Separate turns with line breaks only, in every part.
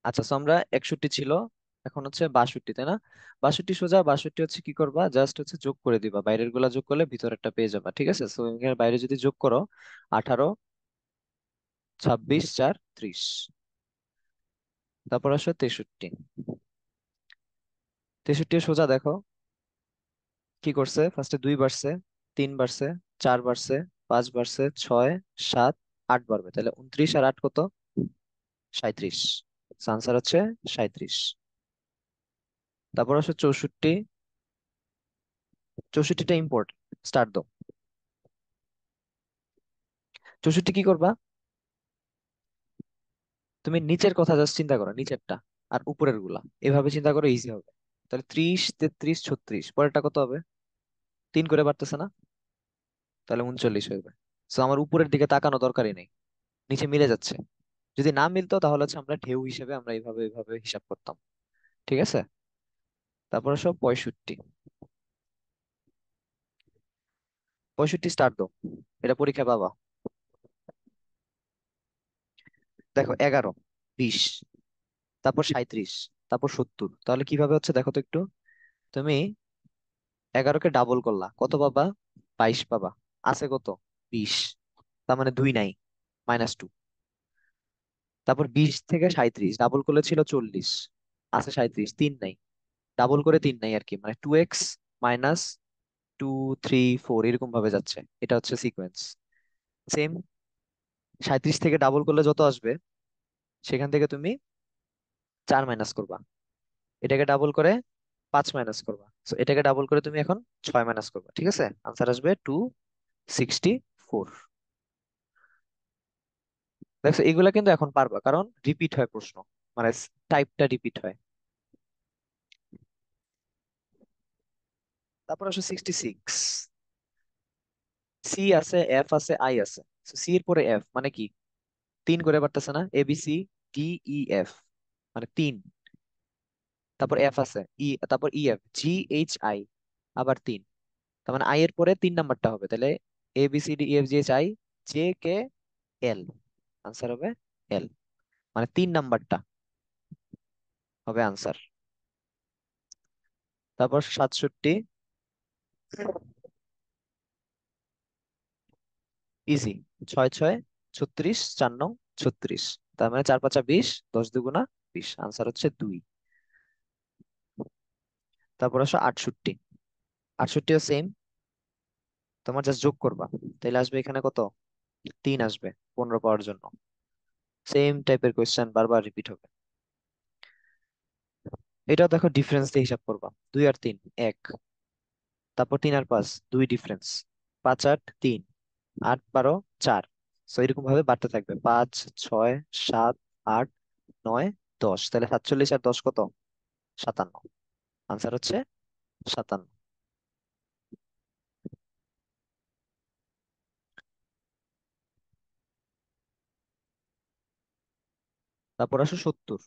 আচ্ছা, তো আমরা 61 ছিল, এখন হচ্ছে 62, তাই না? 62 সোজা, 62 হচ্ছে কি করবা, জাস্ট হচ্ছে যোগ করে দিবা, বাইরের গুলা যোগ করলে ভিতরেরটা পেয়ে যাবা, ঠিক আছে? তো এখানে বাইরে যদি যোগ করো, 18, 26, 4, 30, তারপর আসো 63। 63 সোজা দেখো কি করছে, ফার্স্টে 2 বাড়ছে, 3 বাড়ছে, 4 বাড়ছে, 5 বাড়ছে, 6, 7, 8 বাড়বে, তাহলে 29 আর 8 কত? 37। আনসার হচ্ছে 37। তারপর আসো 64। 64টা ইম্পর্টেন্ট, স্টার্ট দাও। 64 কি করবা, তুমি নিচের কথা জাস্ট চিন্তা করো, নিচেরটা আর উপরের গুলা এভাবে চিন্তা করো, ইজি হবে। তাহলে 30, 33, 36, পরেরটা কত হবে? 3 করে বাড়তেছে না? তাহলে 39 হবে। তো আমার উপরের দিকে তাকানো দরকারই নেই, নিচে মিলে যাচ্ছে। যদি না মিলতো তাহলে হচ্ছে আমরা ঢেউ হিসেবে আমরা এইভাবে এইভাবে হিসাব করতাম, ঠিক আছে? তারপরে সব 65। 65 স্টার্ট দাও, এটা পরীক্ষা পাবা। দেখো 11, 20, তারপর 37, তারপর 70, তাহলে কিভাবে হচ্ছে দেখো তো একটু। তুমি 11কে ডাবল করলা, কত পাবা? 22 পাবা। আছে কত? 20, তার মানে 2 নাই, -2। তারপর 20 থেকে 37 ডাবল করলে ছিল 40, আছে 37, 3 নাই, ডাবল করে 3 নাই আর কি, মানে 2x, -2, 3, 4 এরকম ভাবে যাচ্ছে। এটা হচ্ছে সিকোয়েন্স। সেম, 37 থেকে ডাবল করলে যত আসবে সেখান থেকে তুমি 4 মাইনাস করবা, এটাকে ডাবল করে 5 মাইনাস করবা, তো এটাকে ডাবল করে তুমি এখন 6 মাইনাস করবা, ঠিক আছে? আনসার আসবে 264। দেখছো, এগুলা কিন্তু এখন পারবা, কারণ রিপিট হয় প্রশ্ন, মানে টাইপটা রিপিট হয়। তারপর আসো 66। সি আছে, এফ আছে, আই আছে। সি এর পরে এফ মানে কি? 3 করে পারতেছে না? A B C D E F, মানে 3। তারপর এফ আছে, তারপর E F G H I, আবার 3। তার মানে আই এর পরে 3 নাম্বারটা হবে, তাহলে A B C D E F G H I J K L. Answer হবে এল, মানে 3 নাম্বারটা হবে আনসার। তারপর 67। ইজি, 6, 6, 36, 4 নং 36, তার মানে 4 5 20, 10 দুগুণা 20, আনসার হচ্ছে 2। তারপর আসো 68। 68ও সেম, তোমার জাস্ট যোগ করবা, তাহলে আসবে এখানে কত? 3 আসবে 15 পাওয়ার জন্য। সেম টাইপের কোয়েশ্চেন বারবার রিপিট হবে। এটাও দেখো ডিফারেন্স দিয়ে হিসাব করবা, 2 আর 3 এক, তারপর 3 আর 5 2 ডিফারেন্স, 5 8 3, 8 12 4। সো এরকম ভাবে বাড়তে থাকবে, 5 6 7 8 9 10, তাহলে 47 আর 10 কত? 57। আনসার হচ্ছে 57। তারপর আসো 70।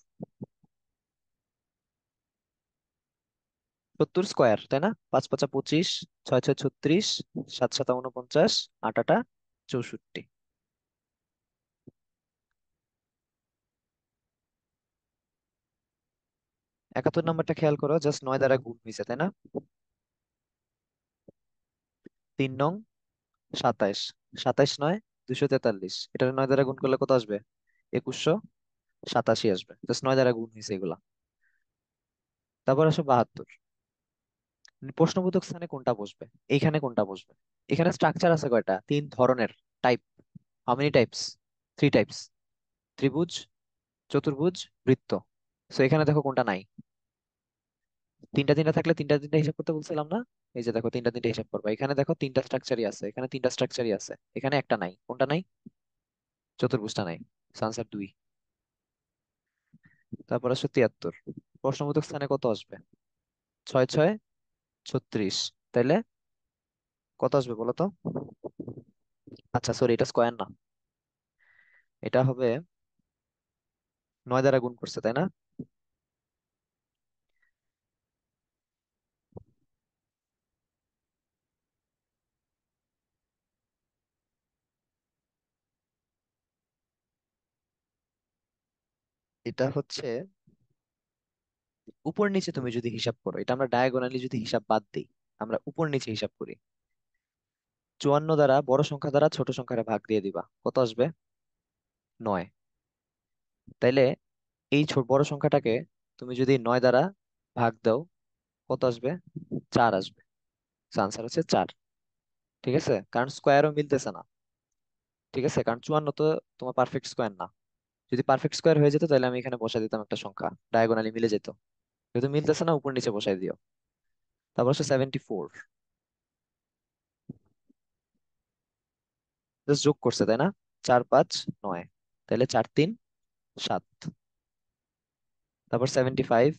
70 স্কোয়ার, তাই না? 5 5 25, 6 6 36, 7 7 49, 8 8 64। 71 নাম্বারটা খেয়াল করো, জাস্ট 9 দ্বারা গুণ হয়েছে, তাই না? 3 নং 27, 27 9 243, এটা 9 দ্বারা গুণ করলে কত আসবে? 2187 আসবে, জাস্ট 9 দ্বারা গুণ হয়েছে এগুলা। তারপর আসো 72। প্রশ্নবোধক স্থানে কোনটা বসবে, এইখানে কোনটা বসবে? এখানে স্ট্রাকচার আছে কয়টা? 3 ধরনের type. How many types? 3 types, ত্রিভুজ, চতুর্ভুজ, বৃত্ত। সো এখানে দেখো কোনটা নাই। তিনটা তিনটা থাকলে তিনটা তিনটা হিসাব করতে বলছিলাম না? এই যে দেখো, তিনটা তিনটা হিসাব করবা, এখানে দেখো 3টা স্ট্রাকচারই আছে, এখানে 3টা স্ট্রাকচারই আছে, এখানে একটা নাই, কোনটা নাই? চতুর্ভুজটা নাই। আনসার 2। তারপর আসো 73। প্রশ্নবোধক স্থানে কত আসবে? 6 6 36, তাইলে কত আসবে বলো তো? আচ্ছা সরি, এটা স্কোয়ার না, এটা হবে 9 দ্বারা গুণ করছে, তাই না? এটা হচ্ছে উপর নিচে তুমি যদি হিসাব করো, এটা আমরা ডায়াগোনালি যদি হিসাব বাদ দিই, আমরা উপর নিচে হিসাব করি, 54 দ্বারা বড় সংখ্যা দ্বারা ছোট সংখ্যারে ভাগ দিয়ে দিবা, কত আসবে? 9। তাইলে এই বড় সংখ্যাটাকে তুমি যদি 9 দ্বারা ভাগ দাও, কত আসবে? 4 আসবে। আনসার হচ্ছে 4। ঠিক আছে, কারণ স্কোয়ারও মিলতেছে না। ঠিক আছে, কারণ 54 তো তোমার পারফেক্ট স্কোয়ার না। যদি পারফেক্ট স্কোয়ার হয়ে যেত তাহলে আমি এখানে বসাই দিতাম একটা সংখ্যা, ডায়াগোনালি মিলে যেত। যেহেতু মিলতেছে না, উপর নিচে বসাই দিও। তারপর হচ্ছে 74। জাস্ট যোগ করছে, তাই না? 4 5 9, তাহলে 4 3 7। তারপর 75।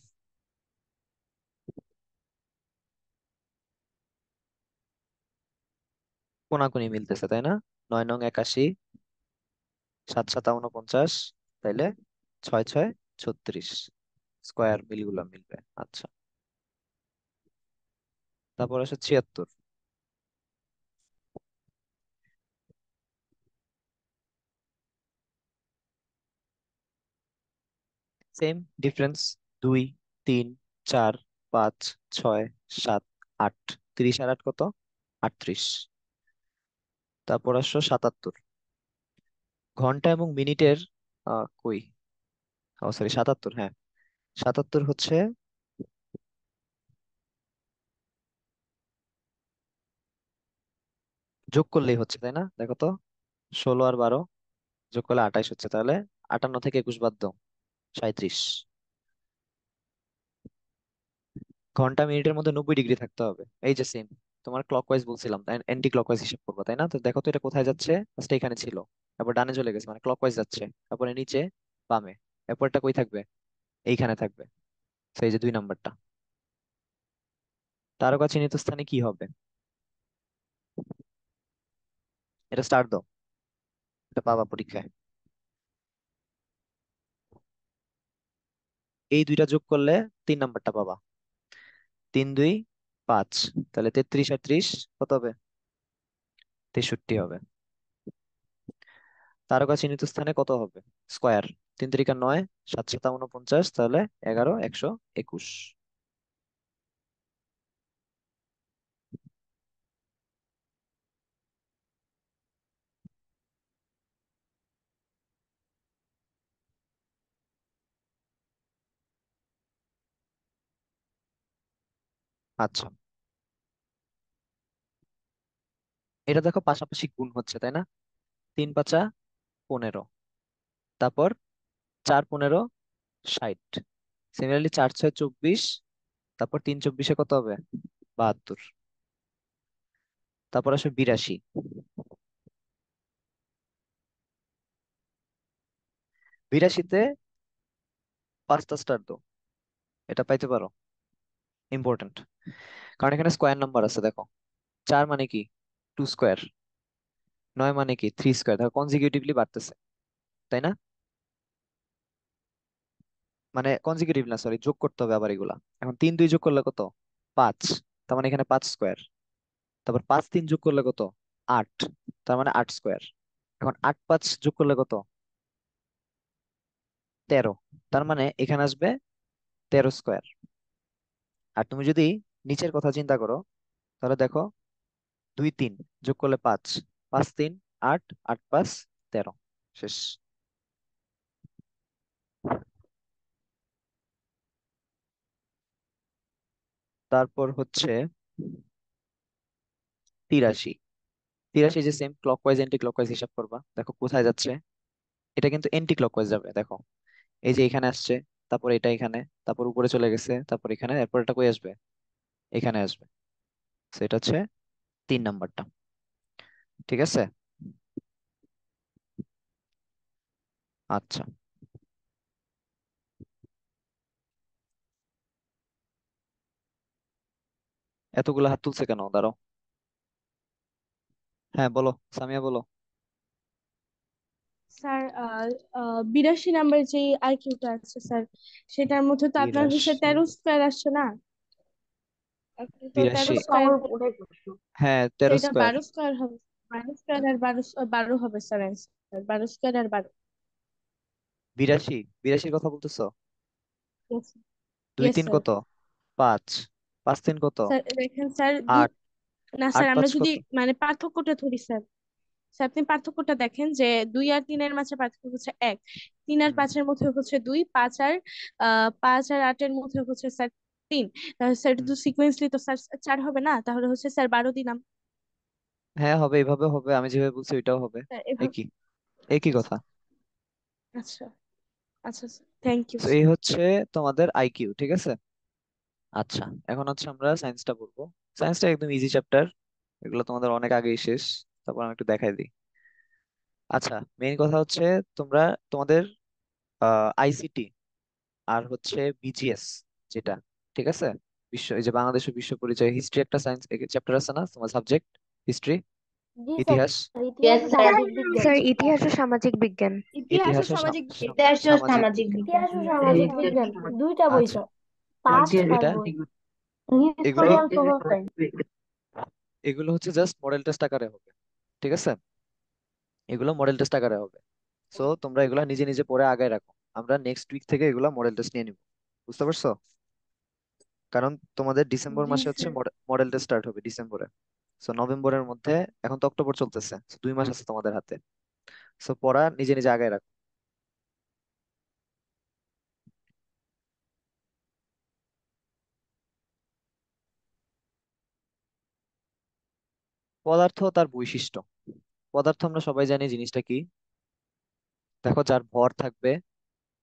কোনাকুনি মিলতেছে, তাই না? 9 নং 81, 7 7 49, তাইলে 6 6 36। স্কোয়ার মিলগুলো মিলবে। আচ্ছা, তারপর আছে 76। Same difference. 2 3 4 5 6 7 8। 30 আর 8 কত? 38। তারপর আসো 77। ঘন্টা এবং মিনিটের কই, ও সরি 77, হ্যাঁ। 77 হচ্ছে যোগ করলেই হচ্ছে, তাই না? দেখো তো, 16 আর 12 যোগ করলে 28 হচ্ছে, তাহলে 58 থেকে 21 বাদ দাও, 37। ঘন্টা মিনিটের মধ্যে 90 ডিগ্রি থাকতে হবে, এই যে সেম। তোমার ক্লকওয়াইজ বলছিলাম, অ্যান্টি ক্লকওয়াইজ হিসাব করবা, তাই না? তো দেখো তো এটা কোথায় যাচ্ছে। ফার্স্ট এখানে ছিল, তারপর ডানে চলে গেছে, মানে ক্লকওয়াইজ যাচ্ছে। তারপরে নিচে বামে, এরপরটা কই থাকবে? এইখানে থাকবে। সেই যে 2 নাম্বারটা। তারকা চিহ্নিত স্থানে কি হবে? এটা স্টার্ট দাও, এটা পাবা পরীক্ষায়। এই দুইটা যোগ করলে 3 নাম্বারটা পাবা। 3 2 5, তাহলে 33 আর 30 কত হবে? 63 হবে। তারকা চিহ্নিত স্থানে কত হবে? স্কোয়ার। 3 3 9, 7 7 49, তাহলে 11 121। আচ্ছা, এটা দেখো পাশাপাশি গুণ হচ্ছে, তাই না? 3 5 15, তারপর 4 15 60। সিমিলারলি 4 6 24, তারপর 3 24 কত হবে? 72। তারপর আসবে 82। 82-তে 5টা স্টার দাও, এটা পাইতে পারো। ইম্পর্টেন্ট, কারণ এখানে স্কোয়ার নাম্বার আছে, দেখো। 4 মানে কি? 2 স্কোয়ার। 9 মানে কি? 3 স্কোয়ার। দেখো কনজিকিউটিভলি বাড়তেছে, তাই না? মানে কনজিকিউটিভ না, সরি, যোগ করতে হবে আবার এগুলা। এখন 3 2 যোগ করলে কত? 5। তার মানে এখানে 5 স্কোয়ার। তারপর 5 3 যোগ করলে কত? 8। তার মানে 8 স্কোয়ার। এখন 8 5 যোগ করলে কত? 13। তার মানে এখানে আসবে 13 স্কোয়ার। আর তুমি যদি নিচের কথা চিন্তা করো, তাহলে দেখো, 2 3 যোগ করলে 5, 5 3 8, 8 5 13। শেষ। তারপর হচ্ছে 83। 83 যে সেম ক্লকওয়াইজ এন্টি ক্লকওয়াইজ হিসাব করবা, দেখো কোথায় যাচ্ছে। এটা কিন্তু এন্টি ক্লকওয়াইজ যাবে, দেখো। এই যে এখানে আসছে, তারপর এটা এখানে, তারপর উপরে চলে গেছে, তারপর এখানে, এরপর এটা কই আসবে? এখানে আসবে। সেটা হচ্ছে 3 নাম্বারটা। ঠিক আছে। আচ্ছা, এতগুলো হাত তুলছে কেন? দাঁড়াও। হ্যাঁ বলো, সামিয়া বলো।
স্যার 82 নাম্বার যে আইকিউটা আছে স্যার, সেটার মধ্যে তো আপনার হচ্ছে
82।
13 স্কোয়ার আসছে না? আপনি তো তেরো
82,
স্কোয়ার
হ্যাঁ
তো
13
এটা
স্কোয়ার।
12 স্কোয়ার হবে। 12 স্কোয়ার আর 12, 12 হবে স্যার, অ্যান্সার 12 স্কোয়ার আর 12।
বিরাশি, বিরাশির কথা বলতেছো?
ইয়েস।
দুই
ইয়েস
তিন
স্যার।
কত? পাঁচ। পাঁচ তিন কত?
স্যার দেখেন স্যার,
আট।
না
আট
স্যার, আমরা
পাঁচ
যদি
কত?
মানে পার্থক্যটা ধরি স্যার। স্যার আপনি পার্থক্যটা দেখেন যে 2 আর 3-এর মাঝে পার্থক্য হচ্ছে 1, 3 আর 5-এর মধ্যে হচ্ছে 2, 5 আর 8-এর মধ্যে হচ্ছে স্যার 3। তাহলে স্যার এটা
হুম।
তো সিকোয়েন্সলি তো স্যার 4 হবে না, তাহলে হচ্ছে স্যার 12 দিলাম।
হ্যাঁ হবে, এভাবে হবে, আমি যেভাবে বলছি ওইটাও হবে।
স্যার এভাবে।
একই, একই
আচ্ছা
কথা।
আচ্ছা আচ্ছা স্যার, থ্যাংক ইউ
তো এই
স্যার।
হচ্ছে তোমাদের আইকিউ, ঠিক আছে। আচ্ছা, এখন হচ্ছে আমরা সায়েন্সটা পড়বো। সায়েন্সটা একদম ইজি চ্যাপ্টার, এগুলো তোমাদের অনেক আগেই শেষ। তারপর আমি একটু দেখাই দিই। আচ্ছা, মেইন কথা হচ্ছে তোমরা তোমাদের আইসিটি আর হচ্ছে বিজিএস, যেটা, ঠিক আছে, বিশ্ব, এই যে বাংলাদেশের বিশ্ব পরিচয়, হিস্ট্রি একটা সায়েন্স চ্যাপ্টার আছে না তোমার সাবজেক্ট, হিস্ট্রি,
জি স্যার,
ইতিহাস।
ইতিহাস ও সামাজিক বিজ্ঞান।
স্যার ইতিহাস ও সামাজিক বিজ্ঞান।
ইতিহাস ও
ইতিহাস ও
সামাজিক বিজ্ঞান।
ইতিহাস ও
সামাজিক
সামাজিক
বিজ্ঞান।
বিজ্ঞান।
ইতিহাস ও সামাজিক বিজ্ঞান দুইটা বই
আচ্ছা
স্যার, পাস্ট
আচ্ছা,
আর
এটা
বই,
এগুলো
হিস্টোরিয়াল সোশ্যাল সায়েন্স।
এগুলো হচ্ছে জাস্ট মডেল টেস্ট আকারে হবে, ঠিক আছে। এগুলো মডেল টেস্ট আকারে হবে। সো তোমরা এগুলা নিজে নিজে পড়ে আগায় রাখো। আমরা নেক্সট উইক থেকে এগুলা মডেল টেস্ট নিয়ে নিব। বুঝতে পারছো? কারণ তোমাদের ডিসেম্বর
জি
মাসে হচ্ছে
স্যার।
মডেল টেস্ট স্টার্ট হবে ডিসেম্বরে। সো নভেম্বরের মধ্যে, এখন তো অক্টোবর চলতেছে, so 2 মাস আছে তোমাদের হাতে। সো পড়া নিজে নিজে আগায় রাখো। পদার্থ ও তার বৈশিষ্ট্য। পদার্থ আমরা সবাই জানি জিনিসটা কি। দেখো, যার ভর থাকবে,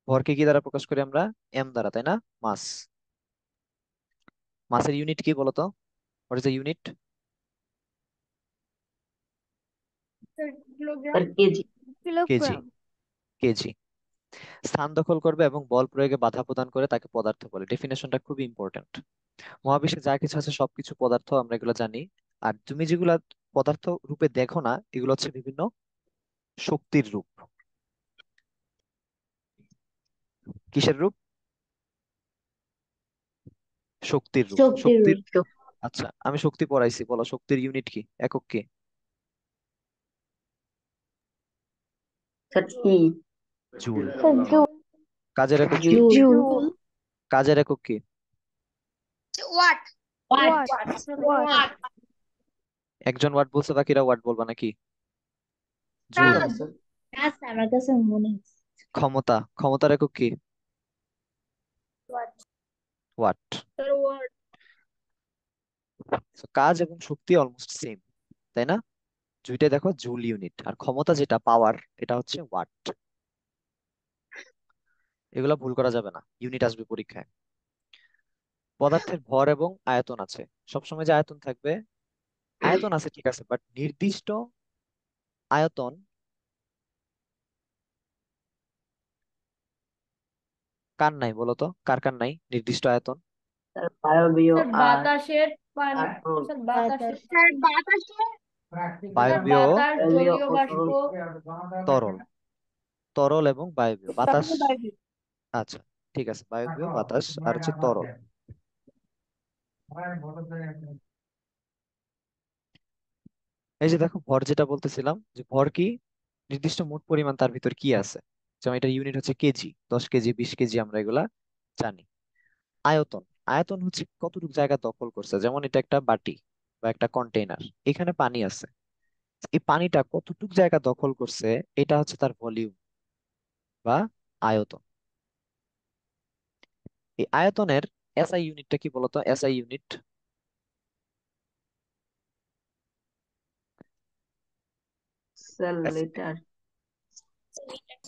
ভরকে কি দ্বারা প্রকাশ করি আমরা? এম দ্বারা, তাই না? মাস। মাসের ইউনিট কি বলতো? What is the unit?
Sir KG.
KG.
Kilogram.
KG. স্থান দখল করবে এবং বল প্রয়োগে বাধা প্রদান করে তাকে পদার্থ বলে। ডেফিনেশনটা খুবই ইম্পর্টেন্ট। মহাবিশ্বে যা কিছু আছে সবকিছু পদার্থ, আমরা এগুলো জানি। আর তুমি যেগুলা পদার্থ রূপে দেখো না, এগুলো হচ্ছে বিভিন্ন শক্তির রূপ। কিসের রূপ? শক্তির রূপ।
শক্তির
শক্তির।
উৎস।
আচ্ছা, আমি শক্তি পড়াইছি, বলো শক্তির ইউনিট কি, একক কি?
স্যার কি?
জুল।
Sir joule.
কাজের একক কি?
জুল।
জুল।
জুল।
কাজের একক কি?
ওয়াট।
ওয়াট। ওয়াট।
ওয়াট।
একজন ওয়াট বলছে, বাকিরা ওয়াট বলবা নাকি? জুল।
কাজ। কাজ স্যার, আমার কাছে মনে হচ্ছে।
ক্ষমতা, ক্ষমতার একক কি?
Watt.
Watt.
Sir watt.
So, কাজ এবং শক্তি অলমোস্ট সেম, তাই না? দুইটাই দেখো জুল ইউনিট, আর ক্ষমতা যেটা পাওয়ার, এটা হচ্ছে ওয়াট। এগুলা ভুল করা যাবে না, ইউনিট আসবে পরীক্ষায়। পদার্থের ভর এবং আয়তন আছে। সবসময় যে আয়তন থাকবে, আয়তন আছে ঠিক আছে, বাট নির্দিষ্ট আয়তন কার নাই বলো তো? কার কার নাই নির্দিষ্ট আয়তন?
স্যার বায়বীয়
স্যার
আর
বাতাসের পানি।
তরল।
স্যার বাতাসের।
স্যার বাতাসে।
স্যার
বায়বীয়,
বাতাস,
বায়বীয়
জলীয়
ও
বাষ্প।
তরল।
তরল। তরল এবং বায়বীয়, বাতাস।
তাহলে বাইরে।
আচ্ছা, ঠিক আছে, বায়বীয়, বাতাস, আর হচ্ছে তরল। এই যে দেখো, ভর যেটা বলতেছিলাম, যে ভর কি, নির্দিষ্ট মোট পরিমাণ তার ভিতর কি আছে। যেমন এটা ইউনিট হচ্ছে কেজি, 10 কেজি, 20 কেজি, আমরা এগুলা জানি। আয়তন, আয়তন হচ্ছে কতটুকু জায়গা দখল করছে। যেমন এটা একটা বাটি বা একটা কন্টেইনার, এখানে পানি আছে, এই পানিটা কতটুকু জায়গা দখল করছে, এটা হচ্ছে তার ভলিউম বা আয়তন। এই আয়তনের এসআই ইউনিটটা কি বলতো? SI unit,
sir litre.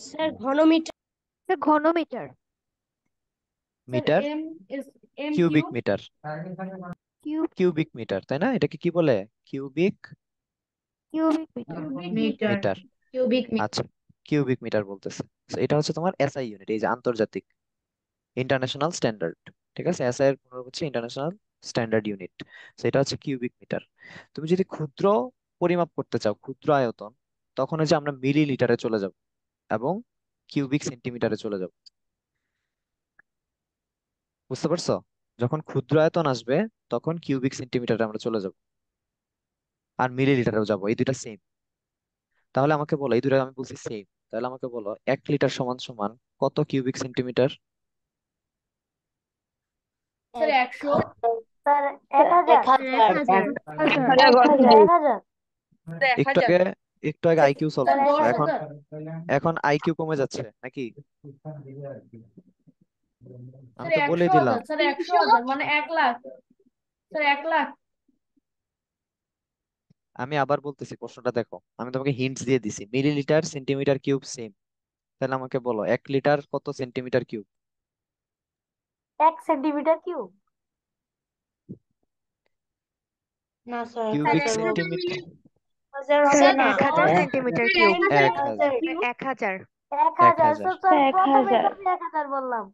Sir ঘনমিটার।
স্যার ঘনমিটার।
Sir
metre,
M S M
cubic
cube.
Metre.
Cube.
Cubic metre, তাই না? এটাকে কি বলে? Cubic
cubic metre.
Cubic
metre.
Metre.
Metre.
Cubic metre.
আচ্ছা, কিউবিক মিটার বলতেছে। So, এটা হচ্ছে তোমার এসআই ইউনিট, এই যে আন্তর্জাতিক, ইন্টারন্যাশনাল স্ট্যান্ডার্ড। ঠিক আছে, এসআই এর পুনর হচ্ছে ইন্টারন্যাশনাল স্ট্যান্ডার্ড ইউনিট। সেটা হচ্ছে কিউবিক মিটার। তুমি যদি ক্ষুদ্র পরিমাপ করতে চাও, ক্ষুদ্র আয়তন, তখন হচ্ছে আমরা মিলি লিটারে চলে যাব এবং কিউবিক সেন্টিমিটারে চলে যাব। বুঝতে পারছো? যখন ক্ষুদ্র আয়তন আসবে, তখন কিউবিক সেন্টিমিটারে আমরা চলে যাব, আর মিলি লিটারেও যাবো, এই দুইটা সেম। তাহলে আমাকে বলো, এই দুইটা আমি বলছি সেম, তাহলে আমাকে বলো 1 লিটার সমান সমান কত কিউবিক সেন্টিমিটার?
স্যার 100
স্যার 1000
এক
1000
একটু আগে একটু আগে আইকিউ সলভ
স্যার
করছো, এখন
10,000
এখন আইকিউ কমে যাচ্ছে নাকি? আমি
স্যার
তো বলেই
100,000
দিলাম।
স্যার 100,000 মানে 1 লাখ স্যার 1 লাখ
আমি আবার বলতেছি, প্রশ্নটা দেখো, আমি তোমাকে হিন্টস দিয়ে দিছি, মিলিলিটার সেন্টিমিটার কিউব সেম। তাহলে আমাকে বলো 1 লিটার কত সেন্টিমিটার কিউব?
1 সেন্টিমিটার কিউব
না স্যার
কিউবিক
1,000 হবে
সেন্টিমিটার।
স্যার
স্যার
হবে না
1000
এক
সেন্টিমিটার
হাজার
কিউব
1,000।
1000
এক
1000
হাজার
স্যার প্রথমেই
1000
তো আমি 1000 বললাম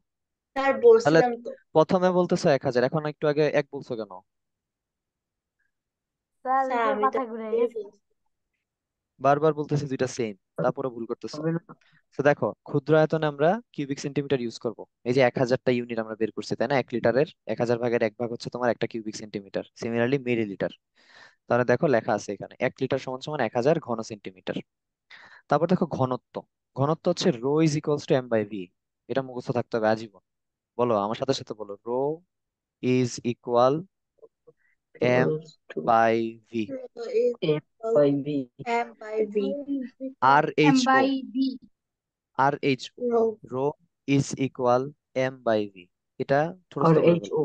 স্যার
তাহলে
বলছিলাম তো
প্রথমে বলতেছো 1,000, এখন একটু আগে এক বলছো কেন?
স্যার
স্যার
যে
আমি তো
মাথা ঘুরে গেছে
বারবার বলতেছি দুইটা সেম, তারপরে ভুল করতেছো।
হবে না।
তো দেখো, ক্ষুদ্র আয়তনে আমরা কিউবিক সেন্টিমিটার ইউজ করব। এই যে 1,000টা ইউনিট আমরা বের করছি, তাই না? 1 লিটারের 1,000 ভাগের 1 ভাগ হচ্ছে তোমার একটা কিউবিক সেন্টিমিটার, সিমিলারলি মিলিলিটার। তাহলে দেখো লেখা আছে এখানে 1 লিটার সমান সমান 1,000 ঘন সেন্টিমিটার। তারপর দেখো ঘনত্ব। ঘনত্ব হচ্ছে rho is equals to M by V. এটা মুখস্থ থাকতে হবে আজীবন। বলো আমার সাথে সাথে, বলো, rho is equal M
Equals to
by V.
M by V
M by V
আর
M
H O,
by V
আর H O,
rho
rho is equal M by V. এটা ঠোঁটস্থ
or
করে ফেলো,
HO.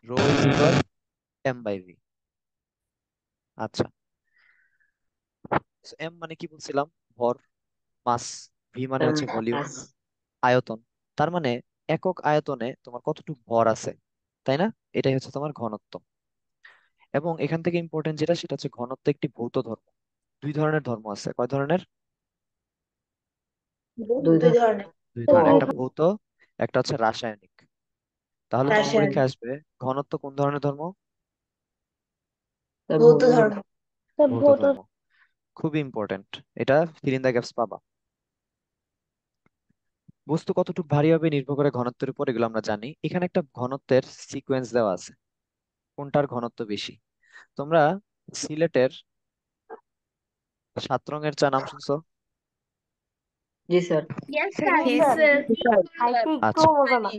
Rho is equal M by V. আচ্ছা, M মানে কি বলছিলাম? ভর, মাস। ভি মানে হচ্ছে ভলিউম,
Mass.
আয়তন। তার মানে একক আয়তনে তোমার কতটুকু ভর আছে, তাই না? এটাই হচ্ছে তোমার ঘনত্ব। এবং এখান থেকে ইম্পর্টেন্ট যেটা, সেটা হচ্ছে ঘনত্ব একটি ভৌত ধর্ম। দুই ধরনের ধর্ম আছে, কয় ধরনের?
দুই
দুই
ধরনের।
ধরনের
দুই
ও
ধরনের, একটা ভৌত, একটা হচ্ছে রাসায়নিক। তাহলে তোমার
রাসায়নিক
পরীক্ষায় আসবে ঘনত্ব কোন ধরনের ধর্ম?
ভৌত
ভৌত
ধর্ম
ভৌত ধর্ম। খুবই ইম্পর্টেন্ট, এটা ফিল ইন দ্য গ্যাপস পাবা। বস্তু কতটুকু ভারী হবে নির্ভর করে ঘনত্বের উপর, এগুলো আমরা জানি। এখানে একটা ঘনত্বের সিকোয়েন্স দেওয়া আছে, কোনটার ঘনত্ব বেশি। তোমরা সিলেটের 7 রঙের চা নাম শুনছো?
জি স্যার।
Yes
জি
sir yes
স্যার
sir
খাইতে একটু
আচ্ছা
মজা না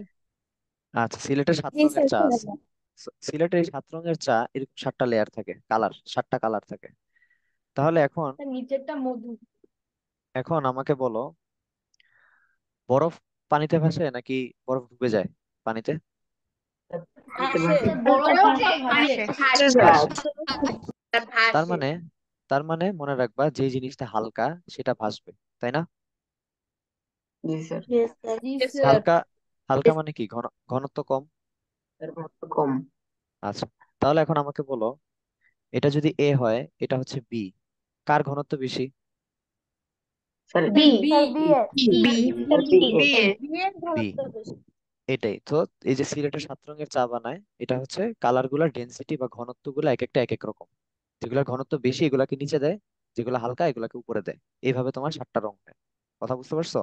আচ্ছা, সিলেটের সাত
জি
রঙের
স্যার
চা আছে। সিলেটের এই 7 রঙের চা এরকম 7টা লেয়ার থাকে, কালার, 7টা কালার থাকে। তাহলে এখন
নিচেরটা মধু
এখন আমাকে বলো, বরফ পানিতে ভাসে নাকি বরফ ডুবে যায় পানিতে?
ভাসে
ভাসে
ভাসে। তার
ভাসে
মানে তার মানে মনে রাখবা, যে জিনিসটা হালকা সেটা ভাসবে, তাই না?
জি স্যার।
yes sir জি স্যার
হালকা, হালকা মানে কি? ঘনত্ব কম।
এর ঘনত্ব কম।
আচ্ছা, তাহলে এখন আমাকে বলো, এটা যদি এ হয়, এটা হচ্ছে বি, কার ঘনত্ব বেশি?
স্যার
বি
স্যার বিয়ে
বি
স্যার বি এ।
বিয়ের
বি,
ঘনত্ব বেশি
এটাই তো। এই যে সিলেটের 7 রঙের চা বানায়, এটা হচ্ছে কালার গুলার ডেনসিটি বা ঘনত্ব গুলো এক একটা এক এক রকম। যেগুলোর ঘনত্ব বেশি এগুলাকে নিচে দেয়, যেগুলো হালকা এগুলাকে উপরে দেয়। এইভাবে তোমার 7টা রং হয়। কথা বুঝতে পারছো?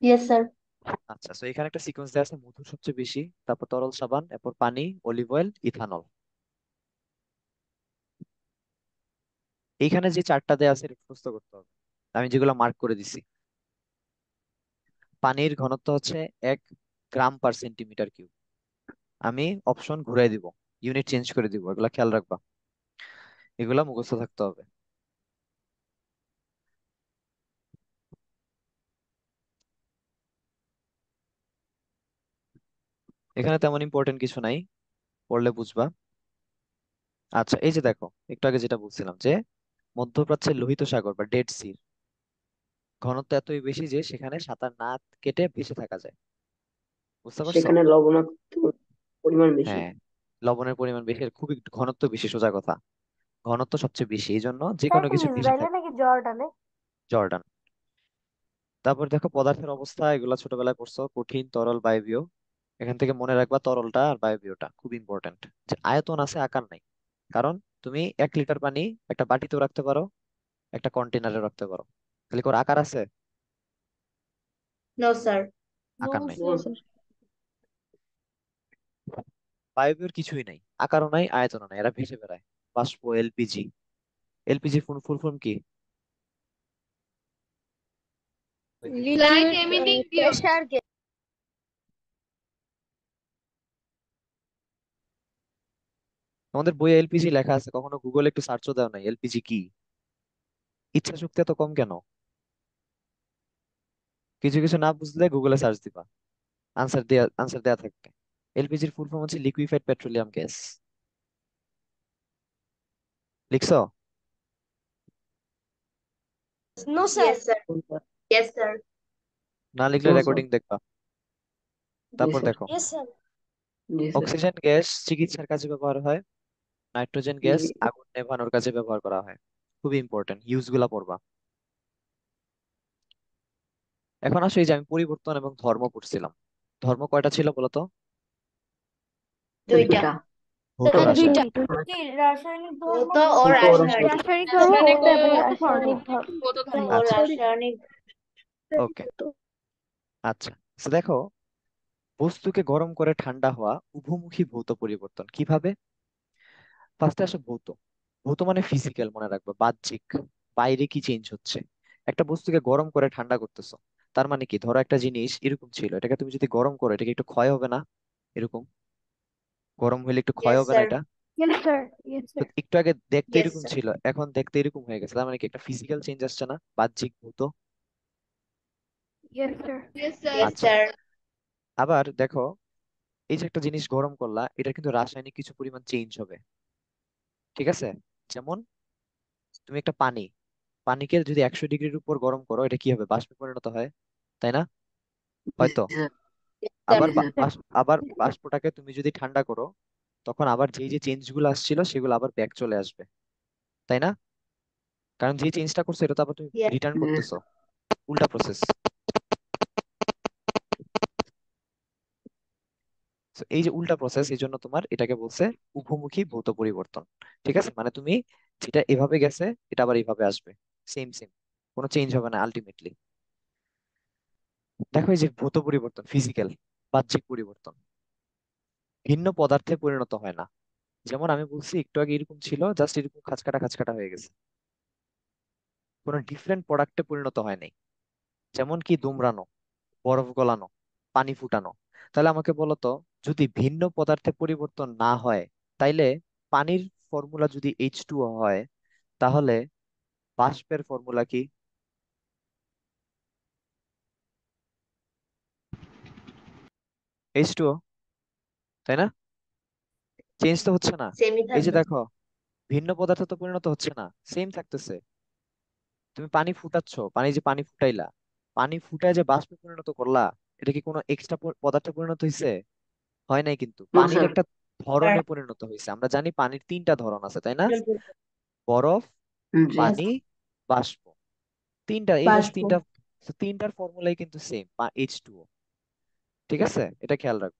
yes sir
আচ্ছা, তো এখানে একটা সিকোয়েন্স দেওয়া আছে, মধু সবচেয়ে বেশি, তারপর তরল সাবান, এরপর পানি, অলিভ অয়েল, ইথানল। এইখানে যে 4টা দেওয়া আছে এটা মুখস্থ করতে হবে, আমি যেগুলো মার্ক করে দিছি। পানির ঘনত্ব হচ্ছে 1 গ্রাম/সেন্টিমিটার কিউব। আমি অপশন ঘুরাই দিব, ইউনিট চেঞ্জ করে দিব, এগুলা খেয়াল রাখবা, এগুলা মুখস্থ থাকতে হবে। এখানে তেমন ইম্পর্টেন্ট কিছু নাই, পড়লে বুঝবা। আচ্ছা, এই যে দেখো, একটু আগে যেটা বলছিলাম যে মধ্যপ্রাচ্যের লোহিত সাগর বা ডেড সি ঘনত্ব এতই বেশি যে সেখানে সাঁতার না কেটে ভেসে থাকা যায়। বুঝতে পারছো?
সেখানে লবণাক্ত পরিমাণ বেশি।
হ্যাঁ, লবণের পরিমাণ বেশি আর খুবই ঘনত্ব বেশি, সোজা কথা। ঘনত্ব সবচেয়ে বেশি, এই জন্য যে
স্যার
কোনো
এটা
কিছু ভেসে
ইসরায়েলে
থাকে।
নাকি জর্ডানে
জর্ডান। তারপর দেখো পদার্থের অবস্থা, এগুলা ছোটবেলায় পড়ছো, কঠিন, তরল, বায়বীয়। এখান থেকে মনে রাখবা তরলটা আর বায়বীয়টা খুব ইম্পর্টেন্ট। যে আয়তন আছে, আকার নাই। কারণ তুমি 1 লিটার পানি একটা বাটিতেও রাখতে পারো, একটা কন্টেনারে রাখতে পারো, খালি করে আকার আছে?
no sir
আকার নাই।
ও স্যার।
বায়বীয় কিছুই নাই, আকারও নাই, আয়তনও নাই, এরা ভেসে বেড়ায়। বাষ্প, এলপিজি। এলপিজি ফুল ফুল ফর্ম কি?
Light emitting tube.
Pressure gas.
তোমাদের বইয়ে এলপিজি লেখা আছে, কখনো গুগলে একটু সার্চও দাও নাই এলপিজি কি? ইচ্ছা শক্তি এত কম কেন? কিছু কিছু না বুঝলে গুগলে সার্চ দিবা, আনসার দেয়া থাকবে। এলপিজির ফুল ফর্ম হচ্ছে লিকুইফাইড পেট্রোলিয়াম গ্যাস। লিখছো?
No sir.
Yes, sir. Yes, sir.
না লিখলে
নো স্যার।
রেকর্ডিং দেখবা,
জি
তারপর
স্যার।
দেখো।
Yes sir.
জি স্যার।
অক্সিজেন গ্যাস চিকিৎসার কাজে ব্যবহার হয়। নাইট্রোজেন গ্যাস
জি
আগুন নেভানোর কাজে ব্যবহার করা হয়। খুবই ইম্পর্টেন্ট, ইউজ গুলা পড়বা। এখন আসো, এই যে আমি পরিবর্তন এবং ধর্ম পড়ছিলাম, ধর্ম কয়টা ছিল বলতো?
দুইটা।
দুইটা।
ভৌত
স্যার
রাসায়নিক।
দুইটা। দুইটা কি রাসায়নিক ধর্ম?
ভৌত ও
ভৌত ও
রাসায়নিক।
রাসায়নিক ধর্ম
রাসায়নিক
ভৌত এবং
ও
রাসায়নিক ধর্ম।
ভৌত ধর্ম ও
আচ্ছা,
রাসায়নিক।
ওকে, আচ্ছা। তো দেখো, বস্তুকে গরম করে ঠান্ডা হওয়া উভমুখী ভৌত পরিবর্তন কিভাবে? ফার্স্টে আসে ভৌত। ভৌত মানে ফিজিক্যাল, মনে রাখবে, বাহ্যিক, বাইরে কি চেঞ্জ হচ্ছে। একটা বস্তুকে গরম করে ঠান্ডা করতেছো, তার মানে কি, ধরো একটা জিনিস এরকম ছিল, এটাকে তুমি যদি গরম করো, এটাকে একটু ক্ষয় হবে না? এরকম গরম হলে একটু ক্ষয়
Yes,
হবে না
sir.
এটা?
Yes sir. ইয়েস
তো
স্যার।
একটু আগে দেখতে
Yes,
এরকম
sir.
ছিল, এখন দেখতে এরকম হয়ে গেছে, তার মানে কি, একটা ফিজিক্যাল চেঞ্জ আসছে না, বাহ্যিক ভৌত।
Yes sir.
Yes, sir. Yes,
আচ্ছা,
sir.
আবার দেখো, এই যে একটা জিনিস গরম করলা, এটা কিন্তু রাসায়নিক কিছু পরিমাণ চেঞ্জ হবে, ঠিক আছে? যেমন তুমি একটা পানিকে যদি 100 ডিগ্রির উপর গরম করো, এটা কি হবে, বাষ্পে পরিণত হয়, তাই না?
জি
হয়তো।
স্যার।
Yes,
আবার
জি
sir.
স্যার।
আবার বাষ্পটাকে তুমি যদি ঠান্ডা করো, তখন আবার যেই যে চেঞ্জ গুলো আসছিল সেগুলো আবার ব্যাক চলে আসবে, তাই না? কারণ যে চেঞ্জটা করছো এটা তো আবার তুমি
Yes.
রিটার্ন
জি
করতেছো,
স্যার।
উল্টা প্রসেস। এই যে উল্টা প্রসেস, এই জন্য তোমার এটাকে বলছে উভমুখী ভৌত পরিবর্তন। ঠিক আছে, মানে তুমি যেটা এভাবে গেছে, এটা আবার এইভাবে আসবে, সেম সেম, কোনো চেঞ্জ হবে না আলটিমেটলি। দেখো, এই যে ভৌত পরিবর্তন ফিজিক্যাল, বাহ্যিক পরিবর্তন, ভিন্ন পদার্থে পরিণত হয় না। যেমন আমি বলছি একটু আগে এরকম ছিল, জাস্ট এরকম খাঁচকাটা খাঁচকাটা হয়ে গেছে, কোনো ডিফারেন্ট প্রোডাক্টে পরিণত হয় নাই। যেমন কি দুমড়ানো, বরফ গলানো, পানি ফুটানো। তাহলে আমাকে বলো তো, যদি ভিন্ন পদার্থে পরিবর্তন না হয়, তাইলে পানির ফর্মুলা যদি H2O হয়, তাহলে বাষ্পের ফর্মুলা কি? H2O, তাই না? চেঞ্জ তো হচ্ছে না।
Same ই
এই যে
থাকবে।
দেখো, ভিন্ন পদার্থ তো পরিণত হচ্ছে না, সেম থাকতেছে। তুমি পানি ফুটাচ্ছ, পানি ফুটাইলা, পানি ফুটায় যে বাষ্পে পরিণত করলা, এটা কি কোনো এক্সট্রা পদার্থে পরিণত হইছে? হয় নাই কিন্তু,
নো
পানির
স্যার।
একটা ধরনে পরিণত হয়েছে। আমরা জানি পানির তিনটা ধরন আছে, তাই না? বরফ,
জি।
পানি, বাষ্প। তিনটা, এই জাস্ট
বাষ্প।
তিনটা, তিনটার ফর্মুলাই কিন্তু সেম, H2O। ঠিক আছে, এটা খেয়াল রাখো।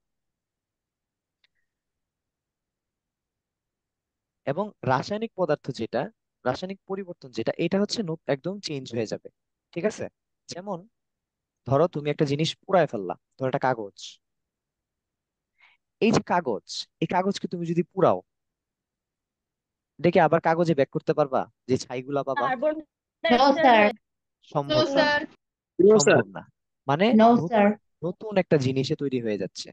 এবং রাসায়নিক পদার্থ যেটা, রাসায়নিক পরিবর্তন যেটা, এটা হচ্ছে একদম চেঞ্জ হয়ে যাবে। ঠিক আছে, যেমন ধরো তুমি একটা জিনিস পুড়ায় ফেললা, ধরো একটা কাগজ। এই যে কাগজ, এই কাগজকে তুমি যদি পুড়াও, দেখে আবার কাগজে ব্যাক করতে পারবা, যে ছাইগুলা পাবা?
Carbon
No, sir. No,
সম্ভব না,
sir.
No sir.
সম্ভব না। মানে
No,
নতুন,
sir.
নতুন একটা জিনিসে তৈরি হয়ে যাচ্ছে।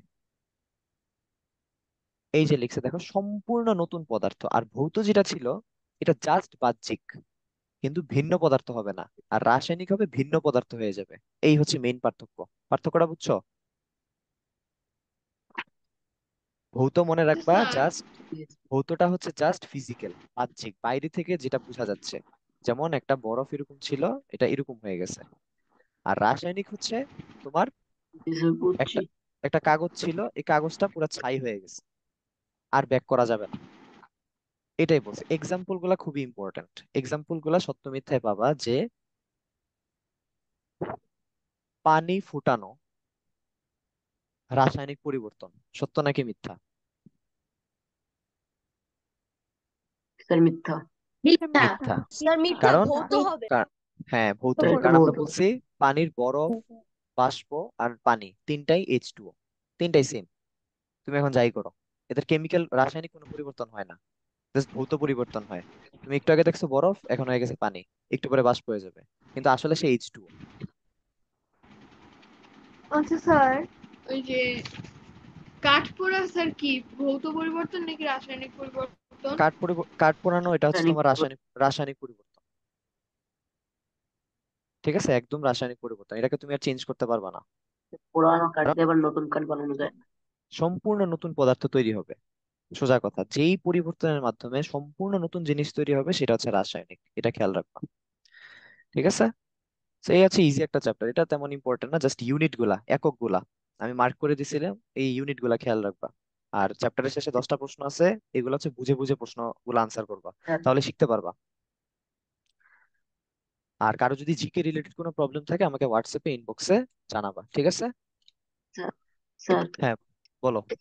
এই যে লিখছে দেখো, সম্পূর্ণ নতুন পদার্থ। আর ভৌত যেটা ছিল, এটা জাস্ট বাহ্যিক, কিন্তু ভিন্ন পদার্থ হবে না। আর রাসায়নিক হবে, ভিন্ন পদার্থ হয়ে যাবে। এই হচ্ছে মেইন পার্থক্য। পার্থক্যটা বুঝছো? ভৌত মনে
Yes,
রাখবা,
sir.
জাস্ট ভৌতটা হচ্ছে জাস্ট ফিজিক্যাল, বাহ্যিক, বাইরে থেকে যেটা বোঝা যাচ্ছে। যেমন একটা বরফ এরকম ছিল, এটা এরকম হয়ে গেছে। আর রাসায়নিক হচ্ছে তোমার,
জি স্যার, বুঝছি।
একটা একটা কাগজ ছিল, এই কাগজটা পুরো ছাই হয়ে গেছে, আর ব্যাক করা যাবে না। এটাই বলছে। এক্সাম্পল গুলা খুবই ইম্পর্টেন্ট, এক্সাম্পল গুলা সত্য মিথ্যায় পাবা, যে পানি ফুটানো রাসায়নিক পরিবর্তন, সত্য নাকি মিথ্যা?
স্যার মিথ্যা।
মিথ্যা।
মিথ্যা।
স্যার মিথ্যা
কারণ
ভৌত হবে।
হ্যাঁ, ভৌত
স্যার
হবে,
এটা
কারণ আমরা
ভৌত।
বলছি পানির বরফ, বাষ্প আর পানি তিনটাই H2O, তিনটাই সেম। তুমি এখন যাই করো, এদের কেমিক্যাল রাসায়নিক কোনো পরিবর্তন হয় না, জাস্ট ভৌত পরিবর্তন হয়। তুমি একটু আগে দেখছো বরফ, এখন হয়ে গেছে পানি, একটু পরে বাষ্প হয়ে যাবে, কিন্তু আসলে সে H2O।
আচ্ছা স্যার
ওই যে কাঠ পোড়া স্যার কি ভৌত পরিবর্তন নাকি রাসায়নিক পরিবর্তন?
কাঠ পোড়ানো এটা হচ্ছে
রাসায়নিক
তোমার রাসায়নিক পরিবর্তন। ঠিক আছে, একদম রাসায়নিক পরিবর্তন, এটাকে তুমি আর চেঞ্জ করতে পারবা না।
পুরানো কাঠ
কারণ
দিয়ে আবার নতুন কাঠ বানানো যায় না।
সম্পূর্ণ নতুন পদার্থ তৈরি হবে। সোজা কথা, যেই পরিবর্তনের মাধ্যমে সম্পূর্ণ নতুন জিনিস তৈরি হবে সেটা হচ্ছে রাসায়নিক, এটা খেয়াল রাখবা। ঠিক আছে, তো এই হচ্ছে ইজি একটা চ্যাপ্টার, এটা তেমন ইম্পর্টেন্ট না, জাস্ট ইউনিট গুলা, একক গুলা আমি মার্ক করে দিছিলাম, এই ইউনিট গুলা খেয়াল রাখবা। আর চ্যাপ্টারের শেষে 10টা প্রশ্ন আছে, এগুলো হচ্ছে বুঝে বুঝে প্রশ্নগুলো আনসার করবা,
স্যার
তাহলে শিখতে পারবা। আর কারো যদি জিকে রিলেটেড কোনো প্রবলেম থাকে আমাকে হোয়াটসঅ্যাপে ইনবক্সে জানাবা, ঠিক আছে?
স্যার স্যার
হ্যাঁ, বলো।